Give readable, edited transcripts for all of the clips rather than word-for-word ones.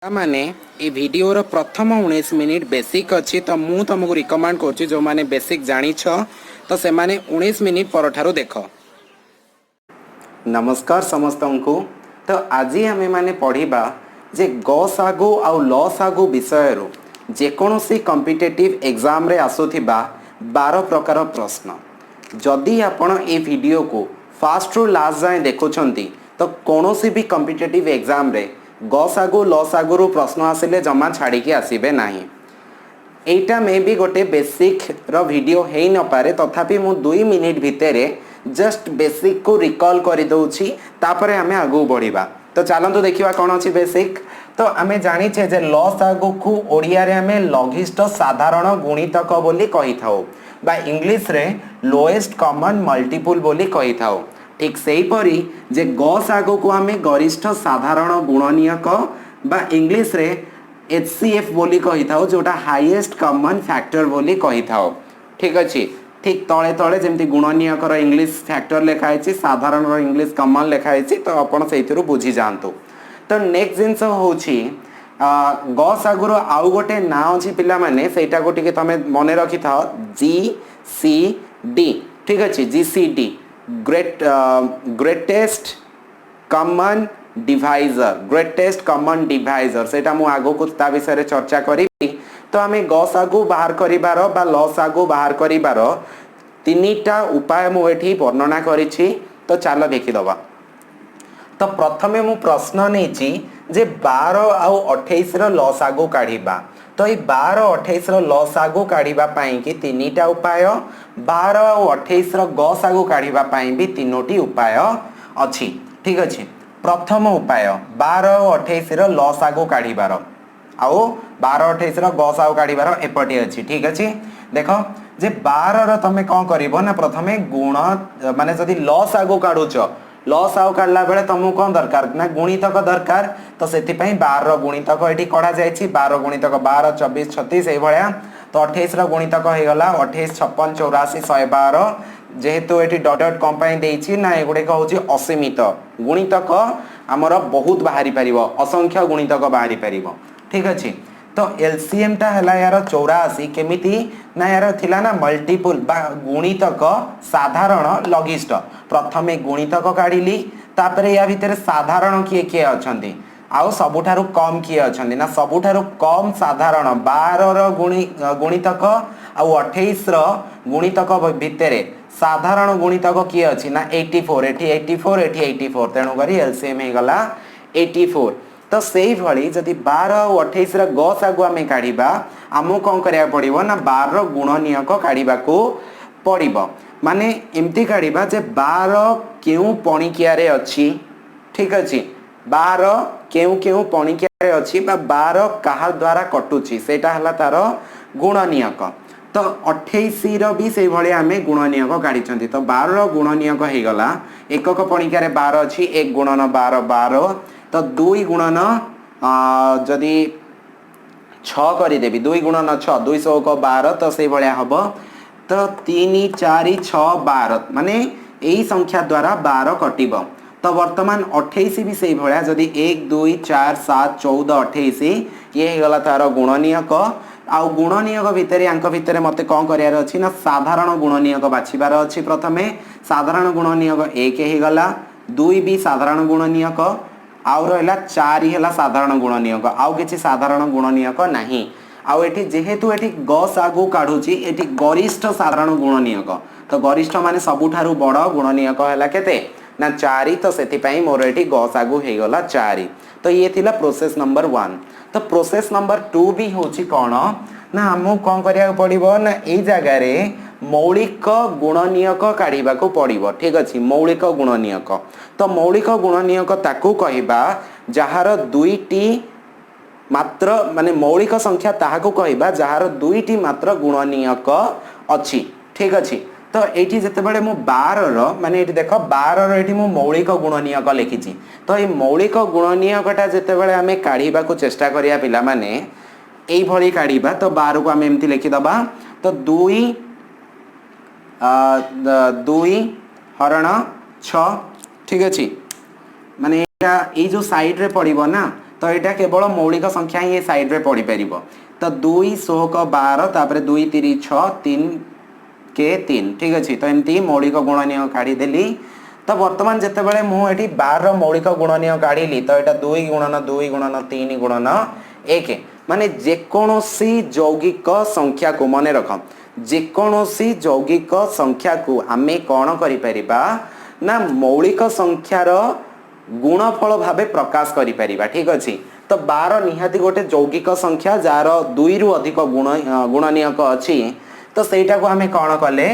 माने ये वीडियो रो प्रथम 19 मिनिट बेसिक अच्छी तो मु तुमको रिकमेंड कर जो माने बेसिक जानी तो से माने 19 मिनिट परठारो देख। नमस्कार समस्त को। तो आज आम माने पढ़ा जे ग सागु आउ ल सागु विषय जेकोसी कॉम्पिटिटिव एग्जाम रे आसुथिबा 12 प्रकार प्रश्न जदि आपण ए वीडियो को फास्ट रु लास्ट जाए देखुंती तो कौन सी भी कॉम्पिटिटिव एग्जाम रे ग सागु ल सागु रु प्रश्न आसिले जमा छाड़ी आसबे नहीं। एटा मे भी गोटे बेसिक रो वीडियो हे न पारे तथापि मु 2 मिनिट भितर जस्ट बेसिक को रिकॉल कर दउछि तापरे हमें आगु बढ़िबा। तो चलंतु देखिबा कोन अछि बेसिक। तो आमे जानि छे जे ल सागु को ओडिया रे हमें लघिष्ठ साधारण गुणितक बोली कहि थाउ बा इंग्लिश रे लोएस्ट कॉमन मल्टीपल बोली कहि थाउ। ठीक सेही परी जे ग सागु को हमें गरिष्ठ साधारण गुणनीयक बा इंग्लिश रे HCF बोली कही था जोटा हाईएस्ट कॉमन फैक्टर बोली कही था। ठीक अच्छे ठीक तले तले जमी गुणनीयक इंग्लिश फैक्टर लिखाई साधारण इंग्लिश कॉमन लिखाई तो आपण से बुझी जातु। तो नेक्स्ट जिनस हूँ ग सागुर आउ गोटे ना अच्छी पिला माने सेटा को टिके तमे मने रखी था GCD। ठीक अच्छे GCD greatest common divisor greatest common divisor सेटा मु आगो को ता विषय चर्चा करी। तो आमे ग सागु बाहर करिबार बा ल सागु बाहर करिबार तीनिटा उपाय मु एठी वर्णना करिछि। तो चलो देखि दबा। तो प्रथमे मु प्रश्न नेछि जे 12 आउ 28 रो ल सागु काढिबा। तो ई 12 28 रो ल सागु काढिबा पई कि तीनिटा उपाय 12 आउ 28 रो ग सागु काढिबा पई भी तीनोटी उपाय अछि। ठीक अछि प्रथम उपाय 12 और 28 रो ल सागु काढिबार आउ 12 28 रो ग सागु काढिबार एपटी अछि। ठीक अछि देखो जे 12 रो तमे कोन करिवो ना प्रथमे गुण माने जदी ल सागु काढुछ ल सागु काढला बेले तमु कोन दरकार ना गुणितक दरकार। तो सेति पई 12 रो गुणितक एठी कढा जायछि 12 गुणितक 12 24 36 ए भलिया। तो 28 रो गुणितक हे गला 28 56 84 112 जेहेतु एटी डॉट डॉट कंपाई देछि ना एगुडे कहउछि असीमित गुणितक हमर बहुत बाहरी परिबो असंख्य गुणितक बाहरी परिबो। ठीक अछि तो एलसीएम ता हला यार 84 केमिति ना यार थिला ना मल्टीपल बा गुणितक साधारण लघिष्ठ प्रथमे गुणितक काढिली तापरे या भितर साधारण किए किए अछंती आउ सबुठारु कम किए अछंती ना सबुठारु कम साधारण 12 रो गुणितक आउ 28 रो गुणितक भितरे साधारण गुणितक किए अछि ना 84 एठी 84 एठी 84 तेणु करी एलसीएम हे गला 84। तो सेही भली जदी 12 और 28 रा ग सागु आमे काढिबा हमु कोन करिया पड़िबो ना 12 रो गुणनीयक काढिबा को पड़िबो माने एम्ति काढिबा जे 12 केउ पणिकिया रे अछि। ठीक अछि 12 केउ केउ पणिकिया रे अछि बा 12 काहा द्वारा कटुछि सेटा हला तार गुणनीयक। तो 28 रो भी से भले आमे गुणनीयक काढिछंती। तो 12 रो गुणनीयक हे गला एकक पणिका रे 12 अछि 1 गुणन 12 12 तो 2 गुणन जदी 6 करि देबी 2 गुणन 6 200 को 12 तो से भले हबो। तो 3 4 6 12 माने एही संख्या द्वारा 12 कटिबो। तो वर्तमान 28 भी से भले जदी 1 2 4 7 14 28 ये हे गला तार गुणनीयक। आउ गुणनीयक भितर यांक भितर मते कोन करियार अछि ना साधारण गुणनीयक बाछिबार अछि। प्रथमे साधारण गुणनीयक 1 हे गला 2 भी साधारण गुणनीयक आउ रहला 4 हेला साधारण गुणनीयक आउ किछि साधारण गुणनीयक नाही। आउ एठी जेहेतु एठी ग सागु काढुची एठी गरिष्ठ साधारण गुणनीयक। तो गरिष्ठ माने सबुठारु बड़ गुणनीयक हैला केते ना 4 तो सेति पई मोर एठी ग सागु हे गला 4। तो ये थिला प्रोसेस नंबर 1। तो प्रोसेस नंबर 2 भी होची कोन ना हमु कोन करिया पड़िबो ना ए जगह रे मौलिक गुणनीयक काढिबा को पड़िबो। ठीक अछि मौलिक गुणनीयक। तो मौलिक गुणनीयक ताकू कहिबा जहार दुईटी मात्र माने मौलिक संख्या ताहाकू कहिबा जहार दुईटी मात्र गुणनीयक अछि। ठीक अछि तो एठी जते बेले मु 12 रो माने एठी देखो 12 रो एठी मु मौलिक गुणनीयक लिखिछि। तो ए मौलिक गुणनीयकटा जते बेले हमें काढिबा को चेष्टा करिया पिला माने एई भली काढिबा। तो 12 को हमें एम्ति लिखि दबा। तो 2 हरण 6 ठीक अछि माने एटा ए जो साइड रे पड़िबो ना तो यहाँ केवल मौलिक संख्या ही साइड में पढ़ी पार तो 2 16 12 तापर 2 3 6 3 के 3 ठीक अच्छे तो एमती मौलिक गुणनीय काढ़ीदेली तो बर्तमान जितेबाला मुझे 12 मौलिक गुणनीय काढ़ी तो यहाँ 2 गुणन 2 गुणन 3 गुणन 1 माने जेकोसी यौगिक संख्या को मन रख जेकोसी यौगिक संख्या को आमे कौन करिपरिबा ना मौलिक संख्यार गुणफल भावे प्रकाश करिपरिबा ठीक अच्छे तो 12 निहाती गोटे यौगिक संख्या जार 2 रु अधिक गुणनीयक अच्छी तो सेटा को आमे कौन कले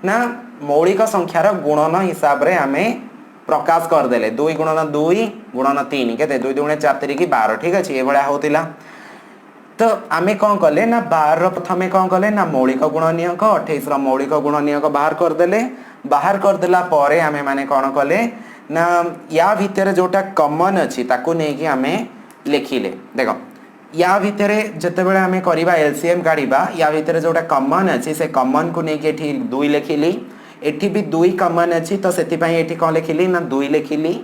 ना मौलिक संख्यार गुणन हिसाब रे आमे प्रकाश करदेले 2 गुणन 2 गुणन 3 केते 2 2 4 3 की 12 ठीक अच्छे ये भलिया होतिला तो आमे कौन कले ना 12 प्रथमे कौन कले ना मौलिक गुणनीयक 28 रो मौलिक गुणनीयक बाहर करदेला परे आमे माने कौन कले ना या भितर जोटा कॉमन अच्छी ताकू नहीं कि आमे लिखिले देखो या भितर जितेबाला आमे करिबा एलसीएम काढ़ीबा या भितर जोटा कॉमन अच्छी से कॉमन को नहीं कि एठी 2 लिखिली एठी भी 2 कॉमन अच्छी तो सेति पई एठी कौन लिखिली ना 2 लिखिली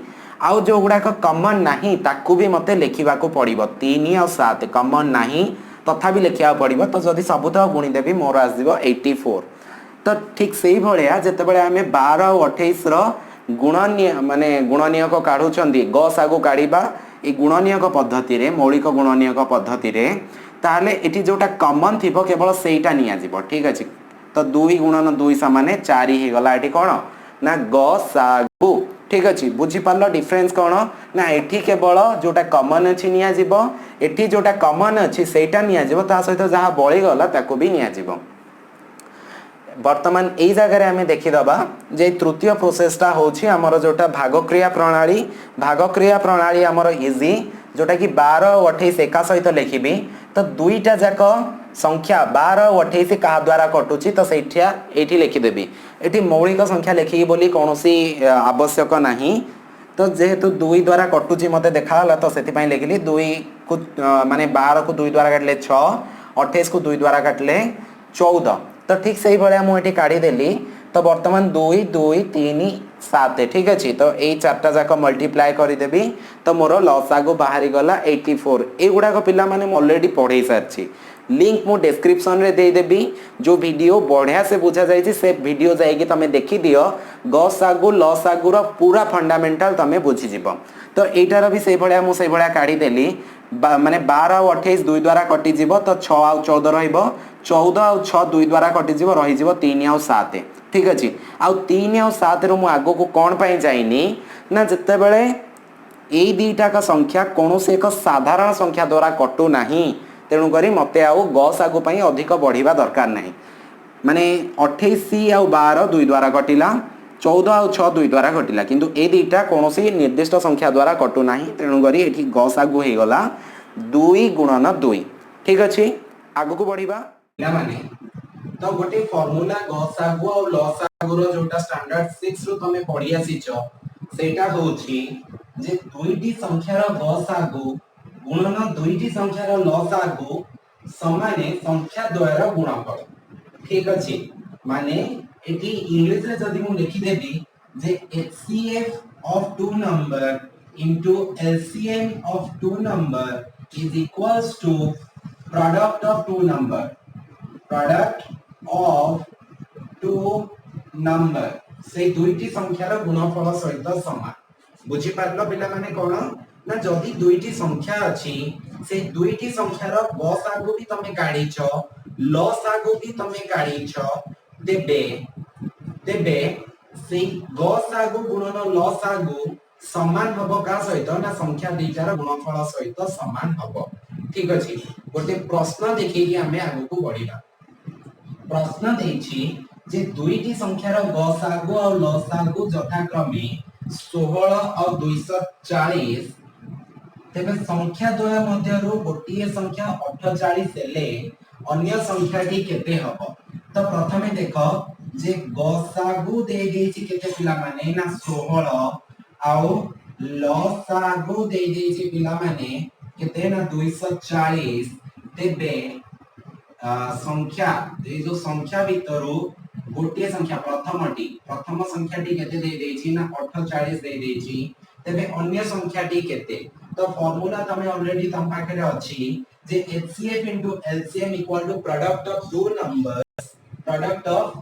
आउ जो गुड़ाक कॉमन नहीं ताकू भी मते लिखा पड़ो 3 और 7 कॉमन नहीं तथा भी लिखा पड़ो तो जदि सबुत गुणीदेवी मोर आसो 84 तो ठीक से भाया जितेबाला आम 12 और 28 गुणनीय माने गुणनीयक काढ़ुंट गस आगु काढ़ा ये गुणनीयक पद्धति रे मौलिक गुणनीयक पद्धति रे ताहले एटी जोटा कॉमन थी केवल सेटा निया ठीक अच्छे तो 2 गुणन 2 सामाने 4 ही गला एटी कौन ना गस आगु ठीक अच्छे बुझीपार डिफरेन्स कौन ना एठी केवल जोटा कॉमन अच्छी निया एठी जोटा कॉमन अच्छी सेटा निया सहित जहाँ बळीगला ताकू भी निया बर्तमान यही जगह आम देखीदबा जे तृतीय प्रोसेसटा होची आमर जोटा भागक्रिया प्रणाली आमर इजी जोटा कि 12 और 28 एका सहित लिखी तो दुईटा जाक संख्या 12 और 28 क्या द्वारा कटुची तो ये लिखिदेवी ये मौलिक संख्या लिखिकी बोली कौन आवश्यक नहीं तो जेहेतु 2 द्वारा कटुची मत देखा तो से लिखिली 2 को माने 12 को 2 द्वारा काटिले 6 28 को 2 द्वारा काटिले 14 तो ठीक से भाया मुझे काढ़ीदेली तो बर्तमान 2 2 3 7 ठीक अच्छे तो यही 4टा जाक मल्टीप्लाए करदेवी तो मोर लसागु बाहरी गला 84 एगुड़ाक पिला माने ऑलरेडी पढ़े सारी लिंक मु डिस्क्रिप्शन रे दे देबी जो वीडियो बढ़िया से बुझा जाए से वीडियो जाएगी तमे देखी दियो गसागु लसागुर पूरा फंडामेंटल तमे बुझीजिब तो एटार भी से भाया मु से भाया काढ़ीदेली माने 12 और 28 2 द्वारा कटिजिब तो 6 और 14 रहिबो 14 और 6 2 द्वारा कटिजिब रहिजिब 3 और 7 ठीक अच्छे आउ 3 और 7 रु मु आगो को कौन पाई जाइनी ना जिते बेले एई दीटा का संख्या कौन से एक साधारण संख्या द्वारा कटू नहीं तेणुक मत आउ गस आगु अधिक बढ़िया दरकार नहीं माने 28 आउ 12 2 द्वारा कटिला 14 आउ 6 2 द्वारा कटिला किंतु ए दीटा कौन निर्दिष्ट संख्या द्वारा कटू ना तेणुक ये गस आगु हो गला 2 गुणन 2 ठीक अच्छे आगु को बढ़िया माने तो गोटे फॉर्मूला गस आगु और लस आगुर जोटा स्टैंडर्ड 6 रु तमे पढ़ी आसीचो सेटा होची जे दुईटी संख्यार गस आगु गुणन दुईटी संख्यार लस आगु समाने संख्या द्वयर गुणफल ठीक अछि माने एटी इंग्लिश रे जदी मु लिखि देबी जे HCF of two number into LCM of two number is equals to product of two number से दुईटी संख्यार गुणफल सहित समान बुझी पारलो पिला माने कोन ना जदि दुईटी संख्या अछि से दुईटी संख्यार गस आगु भी तमे काढीछो लस आगु भी तमे काढीछो तेबे से गस आगु गुणन लस आगु समान हबो का सहित ना संख्या दुईटार गुणफल सहित समान हबो ठीक अछि गोटे प्रश्न देखि कि हमें आगु को बढ़िबा प्रश्न देछि जे दुईटी संख्यार गस आगु और लस आगु यथाक्रमे 16 और 240 तेबे संख्या द्वय मध्यरु गोटिए संख्या 48 हेले अन्य संख्याटी केते हबो तो प्रथमे देखो जे गसागु दे देछि केते पिला माने ना 16 आउ लसागु दे देछि पिला माने केते ना 240 तेबे संख्या ए जो संख्या भितरु गोटिए संख्या प्रथम संख्याटी केते दे देछि ना 48 दे देछि तेबे अन्य संख्याटी केते तो फार्मूला तमे ऑलरेडी तम पाखे अछि जे HCF into LCM equal to product of two numbers, product of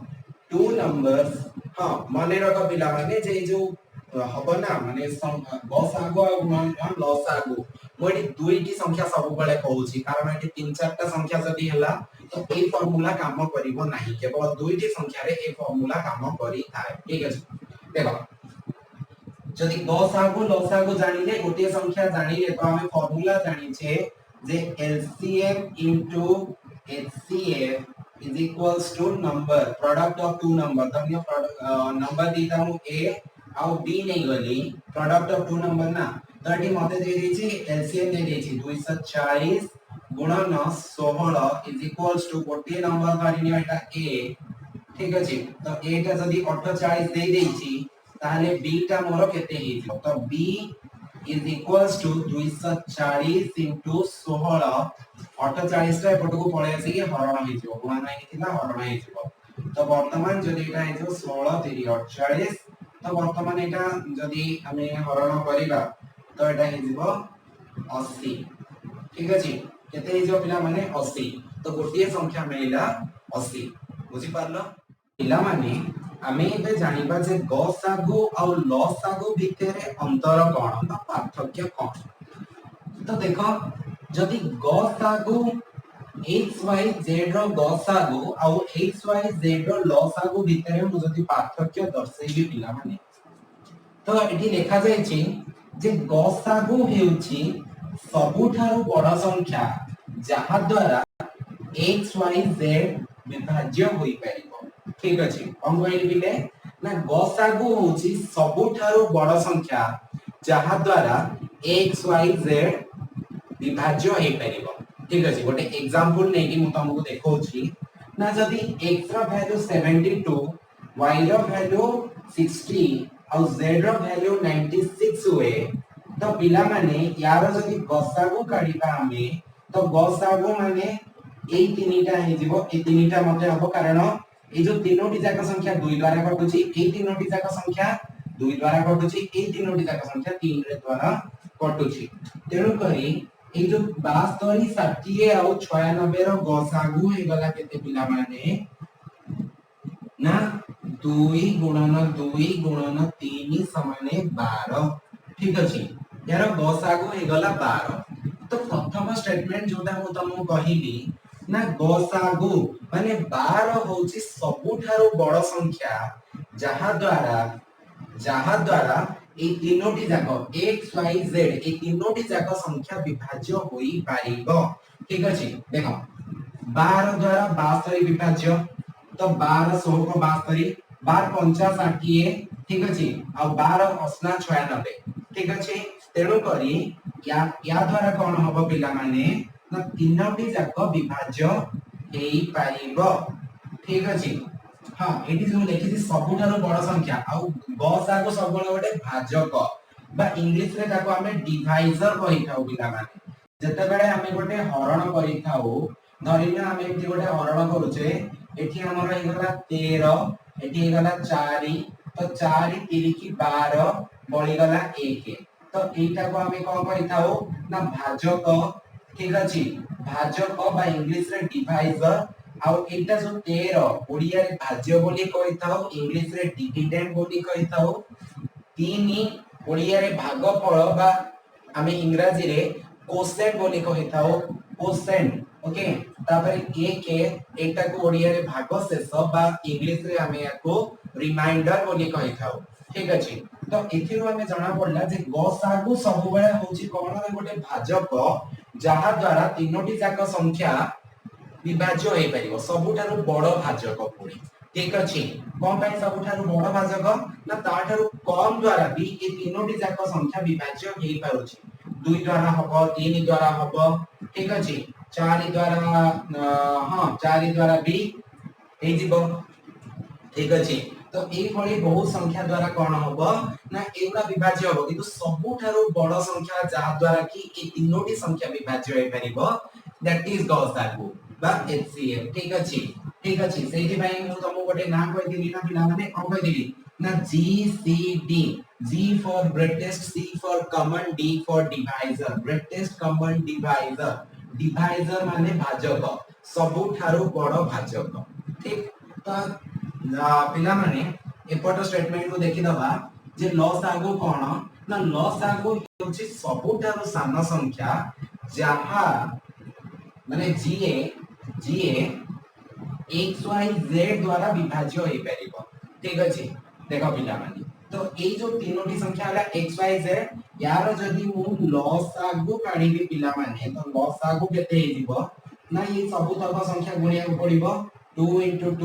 two numbers। हां माने रखो पिला माने जे जो हबो ना माने गसागु आ लसागु मोडी दुईटी संख्या सब बेले कहूची कारण एटी तीन चारटा संख्या जदी हला तो ए फार्मूला काम करिवो नाही केवल दुईटी संख्या रे ए फार्मूला काम करी थाए। ठीक अछि देखो जदि गसागु लसागु जानिले गोटे संख्या जानिले तो हमें फार्मूला जानि छे जे LCM into HCF is equals to number product of two number तब ये नंबर दीता हूं a और b नहीं गली प्रोडक्ट ऑफ टू नंबर ना तो एटी मते दे देछि एलसीएम दे देछि 240 गुणन 16 इज इक्वल्स टू गोटे नंबर धरिनियो एटा a। ठीक अछि तो a टा जदी 48 दे देछि ताले b टा मोर केते हेजियो तो b is equals to 240 into 16 48 टा एपटको पळे आसी कि हरण हेजियो गुणन हेतिला हरण हेजियो तो वर्तमान जदी एटा हेजियो 16 3 48 तो वर्तमान एटा जदी हमें हरण करिबा तो एटा हेजिबो 80। ठीक अछि केते हेजिबो पिला माने 80 तो गोटिए संख्या मिलिला 80 बुझि पारलो पिला माने हमें एबे जानिबा जे गसागु और लसागु भितरे अंतर कोन बा पार्थक्य कोन। तो देखो जदी गसागु XYZ रो गसागु और XYZ रो लसागु भितरे मु जदी पार्थक्य दर्शेबी पिला माने तो एठी लिखा जाय छी जे गसागु हेउची सबुठारु बड़ संख्या जहा द्वारा XYZ विभाज्य होई परिबो। ठीक अछि हम कहली बिले ना गसागु होउची सबुठारु बड़ संख्या जहा द्वारा XYZ विभाज्य होई परिबो। ठीक अछि गोटे एग्जांपल नै कि मु तुमको देखौची ना जदी x रो वैल्यू 72 y रो वैल्यू 60 और z रो वैल्यू 96 हुए तो पिला माने यार जदी गसागु काढिबा हमें तो गसागु माने ए तीनटा हे जिवो ए तीनटा मते हबो कारण ए जो तीनोटी जाक संख्या 2 द्वारा कटुची ए तीनोटी जाक संख्या 2 द्वारा कटुची ए तीनोटी जाक संख्या 3 रे द्वारा कटुची तेनु करी ए जो 72 60 और 96 रो गसागु हे गला केते पिला माने ना 2 गुणन 3 समाने 12। ठीक अछि यार गसागु हे गला 12 तो प्रथम स्टेटमेंट जोटा मु तुमको कहिली ना गसागु माने 12 होची सबुठारु बड़ संख्या जहा द्वारा ए तीनोटी जाको x y z ए तीनोटी जाको संख्या विभाज्य होई पारिबो। ठीक अछि देखो 12 द्वारा 62 विभाज्य तो 12 16 को 62 12 50 60 ठीक अछि और 12 80 96। ठीक अछि तेणु करी या द्वारा कोन हबो पिला माने ना तीनोटी जाको विभाज्य हेई पारिबो। ठीक अछि हां एटी जो देखि सबुठारो बड़ संख्या आ गसागु सबले गोटे भाजक बा इंग्लिश रे ताको हमें डिवाइजर कहि थाउ पिला माने जते बेले हमें गोटे हरण करि थाउ धरिना हमें एटी गोटे हरण करूचे एटी हमर हे गला 13 एटी हे गला 4 तो 4 3 की 12 बळी गला 1 तो एटा को हमें कोन करि थाउ ना भाजक। ठीक अछि भाजक बा इंग्लिश रे डिवाइजर आउ एटा जो 13 ओडिया रे भाज्य बोली कहिताओ इंग्लिश रे डिविडेंड बोली कहिताओ 3 ओडिया रे भागफल बा हमें इंग्रजी रे कोसेंट बोली कहिताओ कोसेंट। ओके तापर एक एटा को ओडिया रे भागशेष बा इंग्लिश रे हमें याको रिमाइंडर बोली कहिताओ। ठीक अछि तो एथिरो हमें जाना पड़ला जे गसागु सब बेले होची कोन रे गोटे भाजक जहा द्वारा तीनोटी जाक संख्या विभाज्य होई परिबो सबुठारु बड़ भाजक पुणी। ठीक अछि कोन पय सबुठारु बड़ भाजक ना ताठारु कम द्वारा भी ए तीनोटी जाक संख्या विभाज्य हेई पारुची 2 द्वारा हबो 3 द्वारा हबो। ठीक अछि 4 द्वारा हां 4 द्वारा भी हेई जिवो। ठीक अछि तो ए भली बहुत संख्या द्वारा कोन हबो ना एउडा विभाज्य हबो किंतु सबुठारु बड़ संख्या जा द्वारा कि ए तीनोटी संख्या विभाज्य होई परिबो दैट इज गसागु बा HCF। ठीक अछि सेहि भाई मु तुमको गोटे नाम कहि दिली ना पिला माने कोन कहि दिली ना GCD G for greatest, C for common, D for divisor. Greatest common divisor. Divisor माने भाजक, सबुठारु बड़ भाजक। ठीक तो पिला माने एपट स्टेटमेंट को देखि दबा जे लसागु कोन ना लसागु होछि सबुठारु सान संख्या जहा माने जीए एक्स वाई जेड द्वारा विभाज्य होई परिबो। ठीक अछि देखो पिला माने तो ए जो तीनोटी संख्या हला एक्स वाई जेड यार जदी मु लसागु काढिबी पिला माने तो लसागु केते हे दिबो ना ये सब तक संख्या गुणिया को पड़िबो 2 2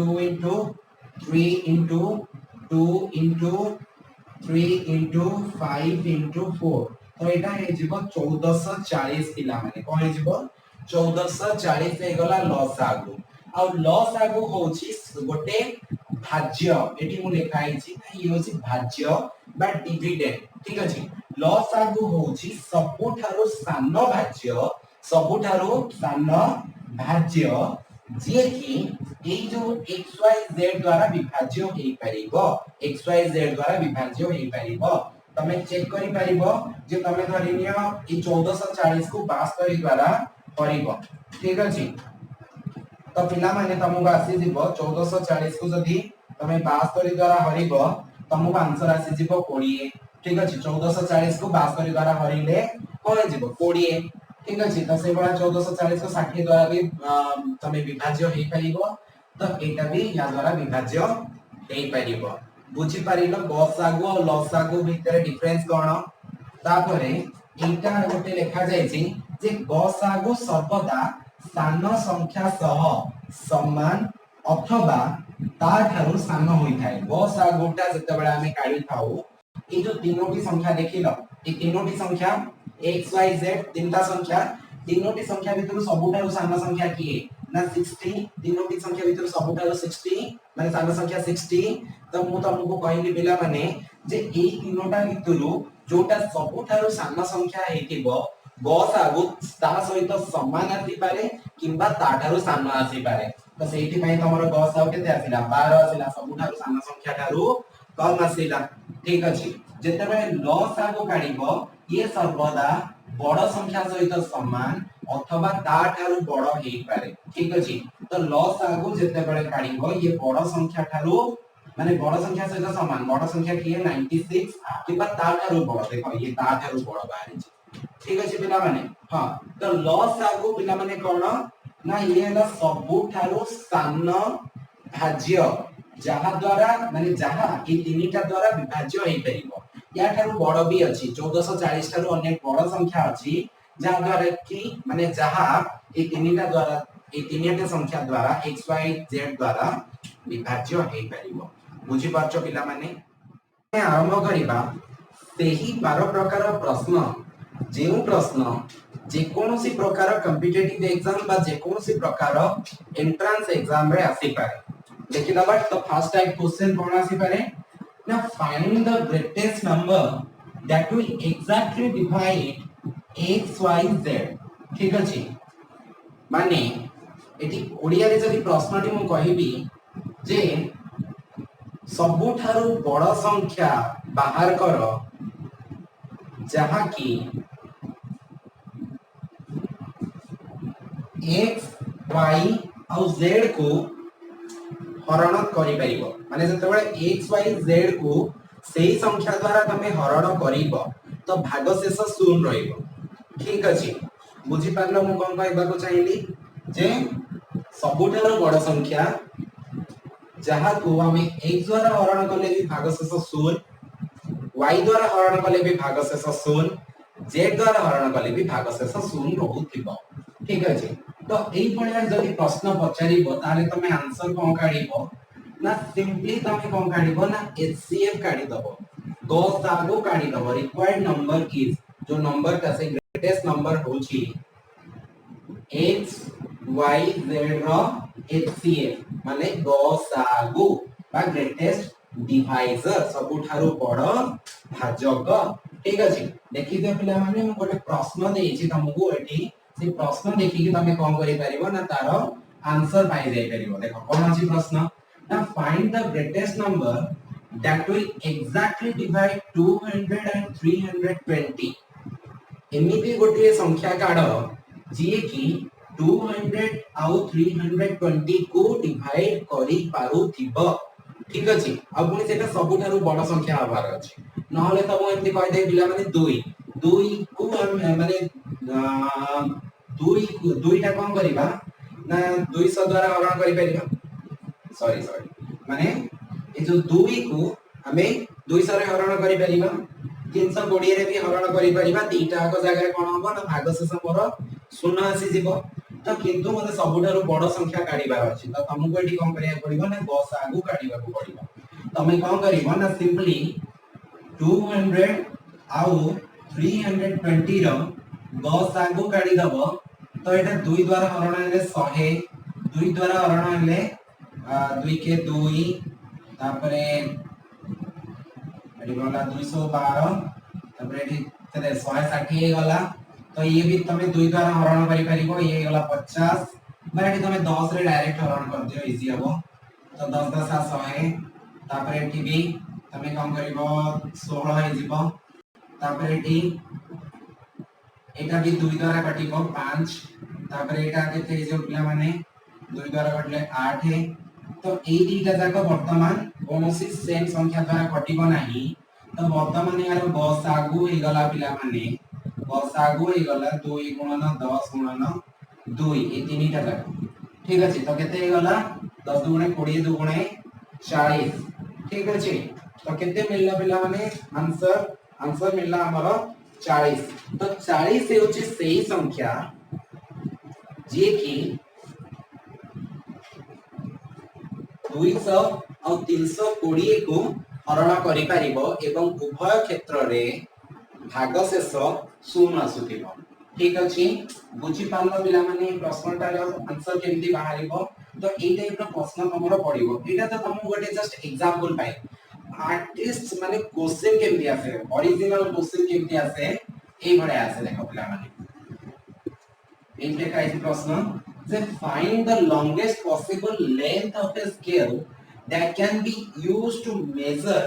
3 2 3 5 4 तो एटा हे जिवो 1440 पिला माने कोन हे जिवो 1440 हे गला लसागु आ लसागु होछि गोटे भाज्य एठी मु लिखाई छी ये होछि भाज्य बा डिविडेंड। ठीक अछि लसागु होछि सबुठारो सान भाज्य सबुठारो सान भाज्य जे कि ए जो xyz द्वारा विभाज्य होई परिबो xyz द्वारा विभाज्य होई परिबो तमे चेक करि परिबो जे तमे धरिनियो ए 1440 को 72 द्वारा परिबो। ठीक अछि तो पिला माने तमको आसी जीवो 1440 को जदी तमे 72 द्वारा हरिबो तमको आंसर आसी जीवो 20। ठीक अछि 1440 को 72 द्वारा हरिले कोन जीवो 20। ठीक अछि तो से बडा 1440 को 60 द्वारा भी तमे विभाज्य हेई परिबो तो एटा भी या द्वारा विभाज्य हेई परिबो। बुझी परिलो गसागु और लसागु भितर डिफरेंस कोन तापरे एटा गोटे लेखा जायछि जे गसागु सर्वदा सान संख्या सह समान अथवा ता ठारू सान होई थाए। गसागुटा जते बेला हमें काढी थाउ ए जो तीनोटी संख्या देखिलो ए तीनोटी संख्या x y z तीनटा संख्या तीनोटी संख्या भितर सबुठारू सान संख्या किए ना 60 तीनोटी संख्या भितर सबुठारू 60 माने सान संख्या 60 तो मु तुमको कहली पिला माने जे ए तीनोटा भितरु जोटा सबुठारू सान संख्या हेतिबो गसागु ता सहित समान आसी पारे किंबा ताठारू सान आसी पारे तो सेठी पई तमरो गसागु केते आसिला 12 आसिला सबुठारू सान संख्या ठारू कम आसिला। ठीक अछि जेते बेले लसागु काढिबो ये सर्वदा बड़ संख्या सहित समान अथवा ता ठारू बड़ हेई पारे। ठीक अछि तो लसागु जेते बेले काढिबो ये बड़ संख्या ठारू माने बड़ संख्या सहित समान बड़ संख्या की है 96 किबा ता ठारू बड़ देखो ये ता ठारू बड़ बाहरी छी। ठीक अछि पिला माने हां तो लसागु पिला माने कोन ना ये हला सबु ठारू सान भाज्य जहा द्वारा माने जहा ए तीनटा द्वारा विभाज्य हेई परिबो या ठारू बड़ भी अछि 1440 ठारू अनेक बड़ संख्या अछि जहा द्वारा कि माने जहा ए तीनटा द्वारा ए तीनटा संख्या द्वारा x y z द्वारा विभाज्य हेई परिबो। बुझी पाछो पिला माने आरंभ करिबा सेही 12 प्रकार प्रश्न जेउ प्रश्न जे कोनोसी प्रकार कॉम्पिटिटिव एग्जाम बा जे कोनोसी प्रकार एंट्रेंस एग्जाम रे आसी पारे। देखि दबा तो फर्स्ट टाइप क्वेश्चन कोन आसी पारे ना find the greatest number that will exactly divide x y z। ठीक अछि माने एटी ओडिया रे जदी प्रश्नटी मु कहिबी जे सबुठारू बड़ संख्या बाहर कर जहा की x y और z को हरण करि परिबो माने जते बेले x y z को सेही संख्या द्वारा तमे हरण करिबो तो भागशेष शून्य रहइबो। ठीक अछि बुझी पारलो मु कोन कहबा को चाहिली जे सबुठारू बड़ संख्या जहा को हमें x द्वारा हरण करले भी भागशेष शून्य y द्वारा हरण करले भी भागशेष शून्य z द्वारा हरण करले भी भागशेष शून्य रहउथिबो। ठीक अछि तो एई पळिया जदी प्रश्न पचारिबो ताले तमे आंसर कोन काढिबो ना सिंपली तमे कोन काढिबो ना HCF काढि दबो गसागु काढि दबो रिक्वायर्ड नंबर इज जो नंबर का से ग्रेटेस्ट नंबर होची x y z रो HCF माने गसागु बा ग्रेटेस्ट डिवाइजर सबुठारू बड़ भाजक। ठीक अछि देखि दियो पिला माने हम गोटे प्रश्न देइछि तमको एठी से प्रश्न देखि कि तमे कोन करि परिबो ना तारो आंसर पाइ जाय परिबो। देखो कोन अछि प्रश्न ना find the greatest number that will exactly divide 200 and 320 एमिति गोटे संख्या काढ जे कि 200 आउ 320 को डिवाइड करि पारुथिबो ठीक अछि अब पुनी सेटा सबुठारु बड़ संख्या हबार अछि नहले त मु एमति कहि दे बिला माने 2 को हम माने 2 टा कोन करिबा ना 200 द्वारा हरण करि परिबा सॉरी माने ए जो 2 को हमें 200 रे हरण करि परिबा 320 रे भी हरण करि परिबा तीटा को जगह कोन हो ना भागशेष मोर शून्य आसी जीवो तो किंतु मते सबुठारु बड़ संख्या काढिबार अछि तो तुमको एठी कोन करिया पड़िबो ना गसागु काढिबा को पड़िबो तमे कोन करिवो ना सिंपली 200 आउ 320 रो गसागु काढि दबो तो एटा 2 द्वारा हरण हेले 100 2 द्वारा हरण हेले 2 के 2 तापरे एडी गला 212 तापरे एडी 160 गला तो ये भी तमे 2 द्वारा हरण करि परिबो ये गला 50 माने एडी तमे 10 रे डायरेक्ट हरण कर दियो इजी हबो तो 10 10 100 तापरे एडी भी तमे काम करिवो 16 हे जिवो तापरे एडी एटा भी 2 द्वारा कटिबो 5 तापरे एटा केते जो पिला माने 2 द्वारा कटले 8 है तो ए दीटा जाक वर्तमान कोनोसी सेम संख्या द्वारा कटिबो नाही तो वर्तमान यार गसागु हे गला पिला माने गसागु हे गला 2 गुणन 10 गुणन 2 ए तीनटा जाक ठीक अछि तो केते हे गला 10 दुगुणे 20 दुगुणे 40 ठीक अछि तो केते मिलला पिला माने आंसर मिलला हमर 40 तो 40 हे होछि सही संख्या जे कि 200 और 320 को हरण करि परिबो एवं उभय क्षेत्र रे भागशेष शून्य आसुथिबो ठीक अछि बुझि पालो बिला माने प्रश्नटा आंसर केमति बाहरिबो तो ए टाइप रो प्रश्न हमरो पडिबो एटा तो तुम गोटे जस्ट एग्जांपल पाइ आर्टिस्ट माने क्वेश्चन केमति आसे ओरिजिनल क्वेश्चन केमति आसे ए भळे आसे देखो बिला माने इन लेखा है प्रश्न they find the longest possible length of a scale that can be used to measure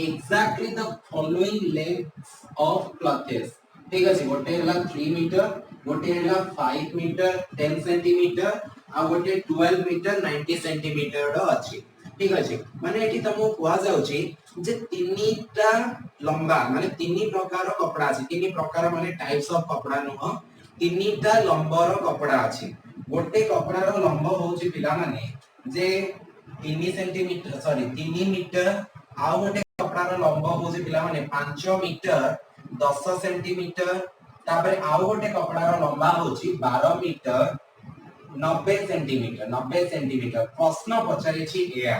exactly the following lengths of clothes ठीक अछि गोटे हला 3 मीटर गोटे हला 5 मीटर 10 सेंटीमीटर आ गोटे 12 मीटर 90 सेंटीमीटर रो अछि ठीक अछि माने एठी तमो कुआ जाउछि जे तीनटा लंबा माने तीन प्रकार कपड़ा अछि तीन प्रकार माने टाइप्स ऑफ कपड़ा नो तीनटा लंबर कपड़ा अछि गोटे कपड़ा रो लंब होछि पिला माने जे 3 सेंटीमीटर सॉरी 3 मीटर आ गोटे कपड़ा रो लंब होछि पिला माने 5 मीटर 10 सेंटीमीटर तापर आ गोटे कपड़ा रो लंबा होछि 12 मीटर 90 सेंटीमीटर प्रश्न पचारि छि एया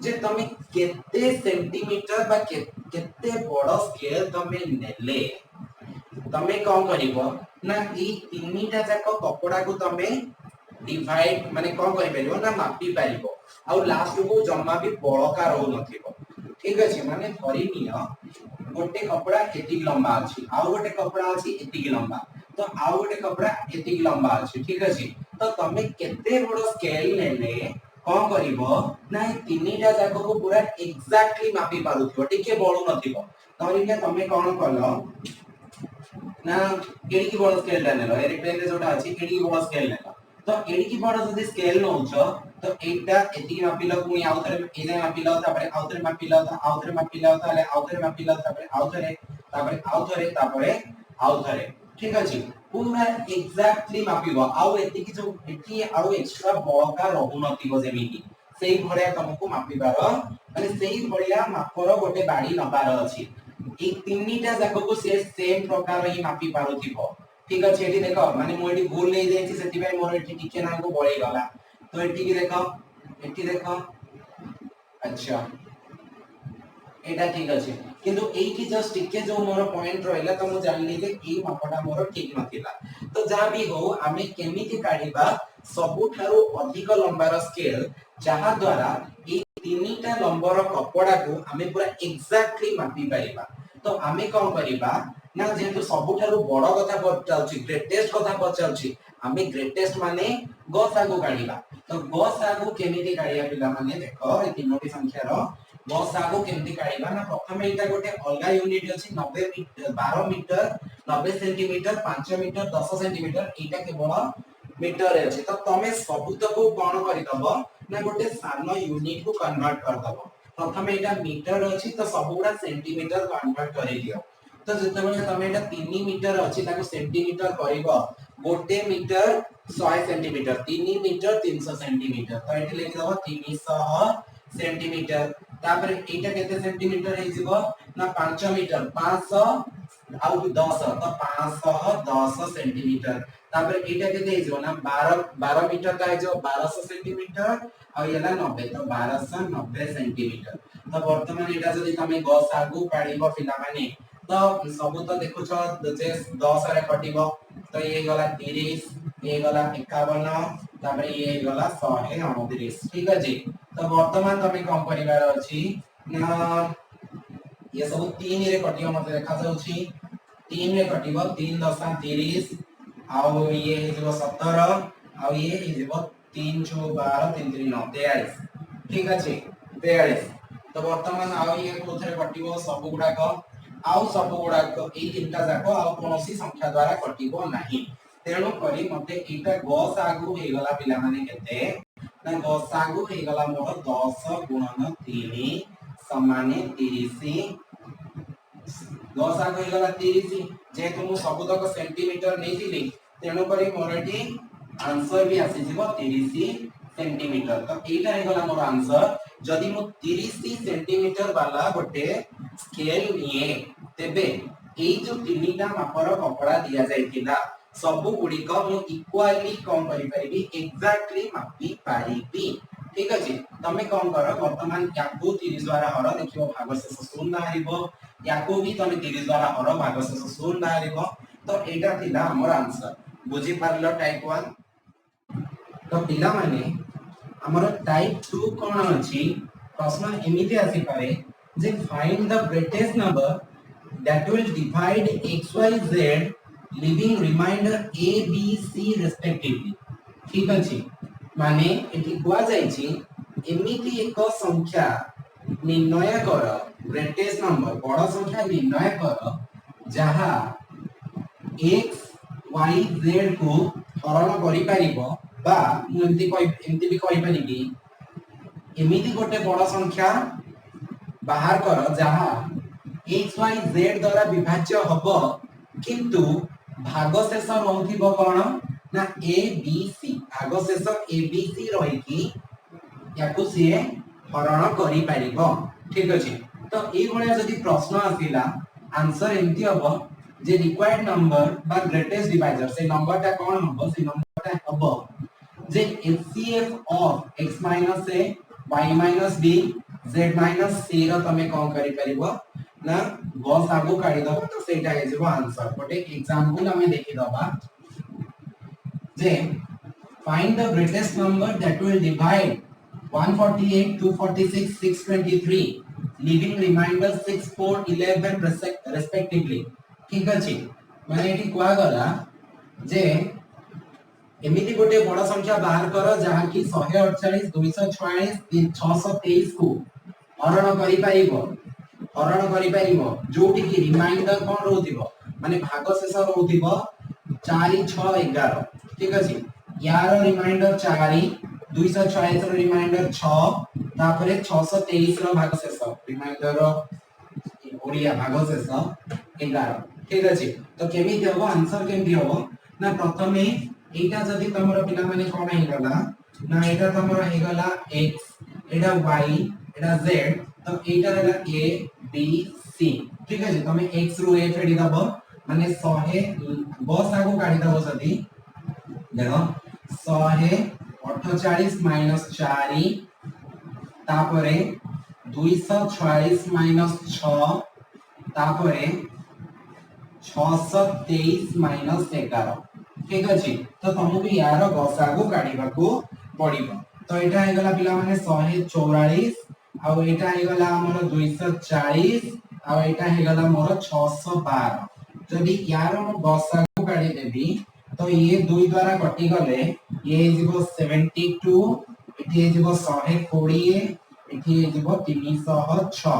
जे तमे केते सेंटीमीटर बा केते बड़ स्केल तमे नेले तमे कोन करिवो ना ई तीनटा जाक कपड़ा को तमे डिवाइड माने कोन करि परिबो ना मापी परिबो आ लास्ट को जम्मा भी बळका रहउ नथिबो ठीक अछि माने धरि नियो गोटे कपड़ा एति लंबा अछि आ गोटे कपड़ा अछि एति लंबा तो आ गोटे कपड़ा एति लंबा अछि ठीक अछि तो तमे केते बड़ स्केल नेले कोन करिवो ना तीनटा जाक को पूरा एग्जैक्टली मापी पारुथिबो टिके बळु नथिबो धरि के तमे कोन करलो ना एडी की बड़ स्केल टा नेलो एरोप्लेन रे जोटा अछि एडी की बड़ स्केल नेलो तो एडी की बड़ जदी स्केल नउछो तो एटा एती मापिलो पुनी आउथरे एजे मापिलो तापरे आउथरे मापिलो ताले आउथरे मापिलो तापरे आउथरे ठीक अछि पूरा एग्जैक्टली मापिबो आउ एती की जो एती आउ एक्स्ट्रा बळका रहु नथिबो जेमिति सेही भड़िया तुमको मापिबार माने सेही भड़िया मापर गोटे बाडी नबार अछि ए तीनटा जाको को सेम प्रकार ही मापी पारुथिबो ठीक अछि एठी देखो माने मो एठी भूल नै जायछि सेति भाई मोर एठी टिके ना को बळै गला तो एठी देखो अच्छा एटा ठीक अछि किंतु एठी जस्ट टिके जो मोर पॉइंट रहला त मु जानली जे ई मापटा मोर ठीक नथिला तो जा भी हो आमे केमिति काढिबा सबुठारो अधिक लंबार स्केल जहा द्वारा ई तीनटा लंबर कपड़ा को आमे पूरा एग्जैक्टली मापी परिबा तो आमे कोन करिबा ना जेतु सबुठारो बड़ कथा पचाउछि ग्रेटेस्ट कथा पचाउछि आमे ग्रेटेस्ट माने गसागु काढिबा तो गसागु केमिति काढिया पिला माने देखो ए तीनोटी संख्या रो गसागु केमती काढिबा ना प्रथम एटा गोटे अलगा यूनिट अछि 90 metre 12 metre 90 centimetre 5 metre 10 centimetre एटा केवल मीटर रे अछि तो तमे सबुत को कोन करि दबो ना गोटे सानो यूनिट को कन्वर्ट कर दबो प्रथम एटा मीटर अछि तो सबुडा सेंटीमीटर कन्वर्ट करि दियो तो जते बेले तमे एटा 3 मीटर अछि ताको सेंटीमीटर करिवो गोटे मीटर 100 सेंटीमीटर 3 मीटर 300 सेंटीमीटर तो एठी लिखि दबो 300 सेंटीमीटर तापर एटा केते सेंटीमीटर हे जिवो ना 5 मीटर 500 आउ 10 तो 510 सेंटीमीटर तापर एटा केते हे जिवो ना 12 मीटर का हे जो 1200 सेंटीमीटर आ येला 90 तो 1290 सेंटीमीटर तो वर्तमान एटा जदी तमे गसागु काढिबो पिला माने तो सब तो देखु छ जे 10 रे कटिबो तो ये गला 30 ये गला 51 तापर ये गला 129 ठीक अछि तो वर्तमान तमे कम परिवार अछि ना ये सब 3 रे कटियो मते देखा जाउछि 3 रे कटिबो 3 दशा 30 आउ ये हेजो 17 आउ ये हेजो 3 6 12 3 3 9 43 ठीक अछि 43 तो वर्तमान आउ ये कोथरे कटिबो सब गुडा को आउ सब गुडा को ए तीनटा जाको आउ कोनोसी संख्या द्वारा कटिबो नाही तेणु करी मते एटा गस आगु हे गला पिला माने केते ना गस आगु हे गला मोर 10 गुणन 3 समाने 30 10 आगु हे गला 30 जे तुम सब तक सेंटीमीटर नै दिली तेणु करी मोर एटी आंसर भी आसी जिवो 30 सेंटीमीटर तो एटा हे गला मोर आंसर जदी मो 30 सेंटीमीटर वाला गोटे स्केल निये तेबे एई जो तीनटा मापर कपड़ा दिया जायतिला सब गुडी को मो इक्वाली कम करि परिबी एग्जैक्टली मापी पारिबी ठीक अछि तमे कोन करो वर्तमान याकू 30 द्वारा हर देखियो भागशेष शून्य बाहरिबो याकू भी तमे 30 द्वारा हर भागशेष शून्य बाहरिबो तो एटा थिला हमर आंसर बुझी पारलो टाइप 1 तो पिला माने हमर टाइप 2 कोन अछि प्रश्न एमिति आसी पारे जे find the greatest number that will divide x y z leaving remainder a b c respectively ठीक अछि माने एठी कुआ जाय छी एमिति एक संख्या निर्णय कर ग्रेटेस्ट नंबर बड़ संख्या निर्णय कर जहा x y z को हरण करि परिबो बा एमिति भी कहि परिबी एमिति गोटे बड़ संख्या बाहर कर जहा x y z द्वारा विभाज्य हबो किंतु भागशेष रहउथिबो कोन ना a b c भागशेष a b c रही कि याकु से हरण करि परिबो ठीक अछि तो ए भलिया जदी प्रश्न आसिला आंसर एंती हबो जे रिक्वायर्ड नंबर बा ग्रेटेस्ट डिवाइजर से नंबर ता कोन हबो से नंबर ता हबो जे HCF of x - a y - b z - c रो तमे कोन करि परिबो ना गस आगु काढी दबो तो सेटा हे जेबो आंसर गोटे एग्जांपल हमें देखि दबा जे find the greatest number that will divide 148 246 623 leaving remainder 6 4 11 respectively ठीक अछि माने एठी कुआ गला जे एमिति गोटे बड़ संख्या बाहर कर जहा कि 148 246 623 को हरण करि पाइबो हरण करि पाइबो जोटी कि रिमाइंडर कोन रहउथिबो माने भागशेष रहउथिबो 4 6 11 ठीक अछि यार रिमाइंडर 4 246 रो रिमाइंडर 6 तापरे 623 रो भागशेष रिमाइंडर ओडिया भागशेष 11 ठीक अछि तो केमिति हबो आंसर केमिति हबो ना प्रथमे एटा जदी तमरो पिला माने कोन हे गला ना एटा तमरो हे गला x एटा y एटा z तो एटा रहला a b c ठीक है तमे x रो a फेडी दबो माने 100 बस आगो काढी दबो जदी देखो 148 - 4 तापरे 246 - 6 तापरे 623 - 11 ठीक अछि तो तमु भी यार गसागु काढीबा को पडिबो तो एटा हे गला पिला माने 144 आ एटा हे गला हमर 240 आ एटा हे गला मोर 612 जदी यार हम गसागु काढी देबी तो ये दुई द्वारा कटि गले ये जीवो 72 एठी जीवो 120 एठी हे जिवो 306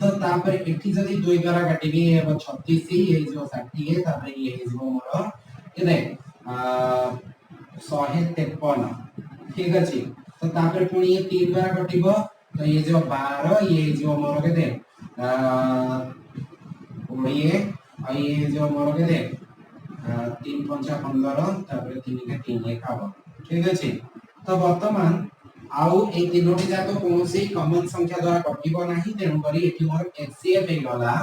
तो तापर एठी जदी 2 द्वारा काटिबी हे 36 हे जिवो 60 तापर ये हे जिवो मोर केते 153 ठीक अछि तो तापर पुणी ये 3 द्वारा कटिबो तो ये जो 12 ये जो मोर केते 20 आ ये जो मोर केते 3 5 15 तापर 3 के 3 एकाबन ठीक अछि तो वर्तमान आउ ए तीनोटी जाक कोनोसी कॉमन संख्या द्वारा कटिबो नाही तेनु करी एठी मोर एचसीएफ हे गला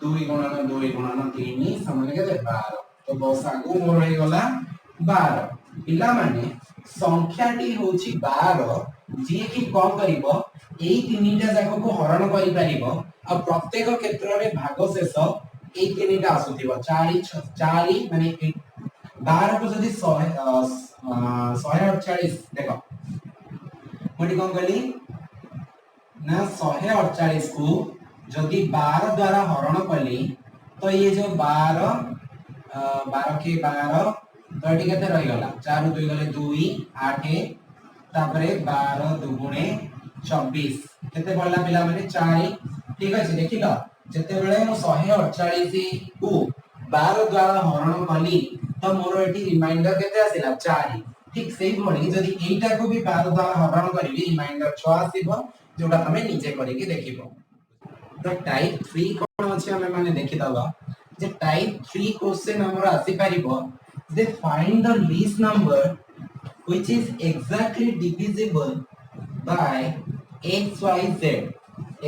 2 गुणन 2 गुणन 3 समान केते 12 तो गसागु मोर हे गला 12 पिला माने संख्याटी होची 12 जे कि कोन करिवो एई तीनटा जाक को हरण करि परिवो आ प्रत्येक क्षेत्र रे भाग शेष एई तीनटा आसुथिबो 4 माने 12 को जदी 148 देखो मोटी कोन कली ना 148 को जदी 12 द्वारा हरण कली तो ये जो 12 12 के 12 तो एटी केते रहि गला 4 2 गले 2 8 तापरे 12 दुगुणे 24 केते पड़ला पिला माने 4 ठीक अछि देखिलो जते बेले मो 148 को 12 द्वारा हरण कली तो मोर एटी रिमाइंडर केते आसिला 4 ठीक सेही भली जदी एटा को भी 12 द्वारा हरण करिवि रिमाइंडर 6 आसीबो जोटा तमे नीचे करिके देखिबो तो टाइप 3 कोन अछि हमें माने देखि दबा जे टाइप 3 क्वेश्चन हमर आसी परिबो they find the least number which is exactly divisible by xyz